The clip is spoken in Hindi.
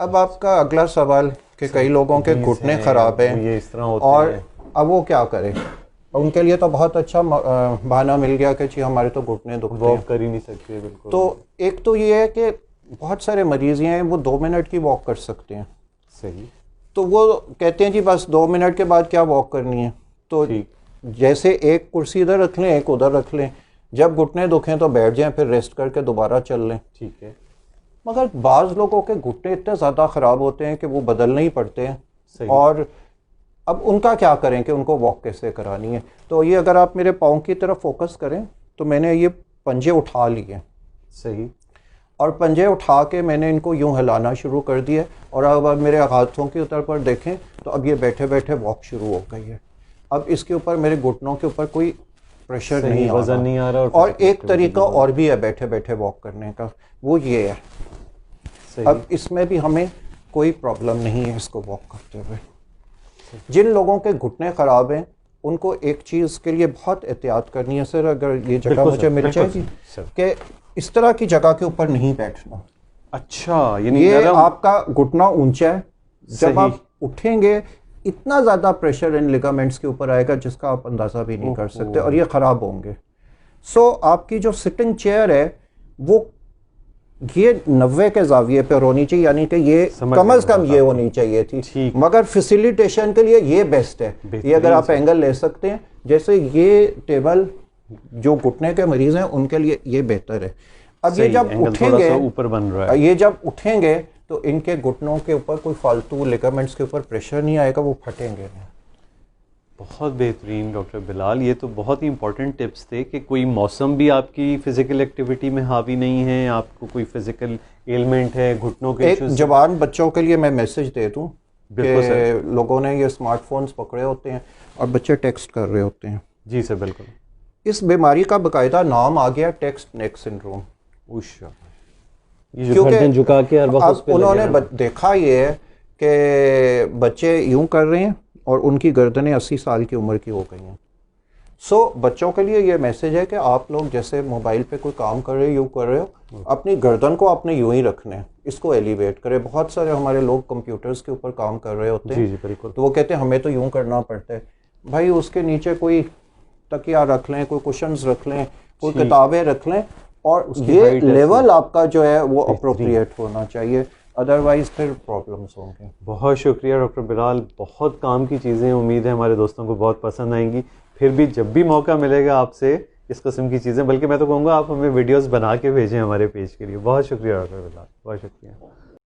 अब आपका अगला सवाल कि कई लोगों के घुटने ख़राब हैं, ये इस तरह होते और हैं। अब वो क्या करें। उनके लिए तो बहुत अच्छा बहाना मिल गया कि जी हमारे तो घुटने दुखते हैं, वॉक कर ही नहीं सकते। बिल्कुल। तो एक तो ये है कि बहुत सारे मरीज़ हैं वो 2 मिनट की वॉक कर सकते हैं। सही। तो वो कहते हैं जी बस 2 मिनट के बाद क्या वॉक करनी है। तो ठीक। जैसे एक कुर्सी इधर रख लें, एक उधर रख लें, जब घुटने दुखें तो बैठ जाएं, फिर रेस्ट करके दोबारा चल लें। ठीक है। मगर बाज़ लोगों के घुटने इतने ज़्यादा ख़राब होते हैं कि वो बदलने ही पड़ते हैं। सही। और अब उनका क्या करें कि उनको वॉक कैसे करानी है। तो ये अगर आप मेरे पाँव की तरफ फोकस करें तो मैंने ये पंजे उठा लिए। सही। और पंजे उठा के मैंने इनको यूं हिलाना शुरू कर दिया। और अब मेरे हाथों की ऊपर पर देखें तो अब ये बैठे बैठे वॉक शुरू हो गई है। अब इसके ऊपर मेरे घुटनों के ऊपर कोई प्रेशर नहीं आ वजन रहा। नहीं आ रहा। और एक तरीका और भी है बैठे बैठे वॉक करने का, वो ये है। सही। अब इसमें भी हमें कोई प्रॉब्लम नहीं है इसको वॉक करते हुए। जिन लोगों के घुटने ख़राब हैं उनको एक चीज़ के लिए बहुत एहतियात करनी है सर, अगर ये जगह मुझे मिल जाएगी, कि इस तरह की जगह के ऊपर नहीं बैठना। अच्छा, यानी ये आपका घुटना ऊंचा है, जब आप उठेंगे इतना ज़्यादा प्रेशर इन लिगामेंट्स के ऊपर आएगा जिसका आप अंदाज़ा भी नहीं कर सकते, और ये ख़राब होंगे। सो आपकी जो सिटिंग चेयर है वो ये 90 के जाविये पर होनी चाहिए, यानी कि ये कम अज़ कम ये होनी चाहिए थी। मगर फैसिलिटेशन के लिए ये बेस्ट है। ये अगर आप एंगल ले सकते हैं, जैसे ये टेबल जो घुटने के मरीज़ हैं उनके लिए ये बेहतर है। अब ये जब उठेंगे, ऊपर बन रहा है, ये जब उठेंगे तो इनके घुटनों के ऊपर कोई फालतू लिगामेंट्स के ऊपर प्रेशर नहीं आएगा, वो फटेंगे नहीं। बहुत बेहतरीन डॉक्टर बिलाल, ये तो बहुत ही इंपॉर्टेंट टिप्स थे कि कोई मौसम भी आपकी फिजिकल एक्टिविटी में हावी नहीं है, आपको कोई फिजिकल एलिमेंट है, घुटनों के एक जवान बच्चों के लिए मैं मैसेज दे दूं कि लोगों ने ये स्मार्टफोन्स पकड़े होते हैं और बच्चे टेक्स्ट कर रहे होते हैं। जी सर, बिल्कुल। इस बीमारी का बाकायदा नाम आ गया टेक्स्ट नेक सिंड्रोम। क्योंकि झुका के हर वक्त पे उन्होंने देखा ये है कि बच्चे यूं कर रहे हैं और उनकी गर्दनें 80 साल की उम्र की हो गई हैं। सो बच्चों के लिए ये मैसेज है कि आप लोग जैसे मोबाइल पे कोई काम कर रहे हो, यूँ कर रहे हो, अपनी गर्दन को आपने यूं ही रखना है, इसको एलिवेट करें। बहुत सारे हमारे लोग कंप्यूटर्स के ऊपर काम कर रहे होते हैं, तो वो कहते हैं हमें तो यूं करना पड़ता है। भाई उसके नीचे कोई तकिया रख लें, कोई कुशन्स रख लें, कोई किताबें रख लें, और ये लेवल आपका जो है वो अप्रोप्रिएट होना चाहिए, अदरवाइज फिर प्रॉब्लम्स होंगे। बहुत शुक्रिया डॉक्टर बिलाल, बहुत काम की चीज़ें, उम्मीद है हमारे दोस्तों को बहुत पसंद आएंगी। फिर भी जब भी मौका मिलेगा आपसे इस किस्म की चीज़ें, बल्कि मैं तो कहूँगा आप हमें वीडियोस बना के भेजें हमारे पेज के लिए। बहुत शुक्रिया डॉक्टर बिलाल, बहुत शुक्रिया।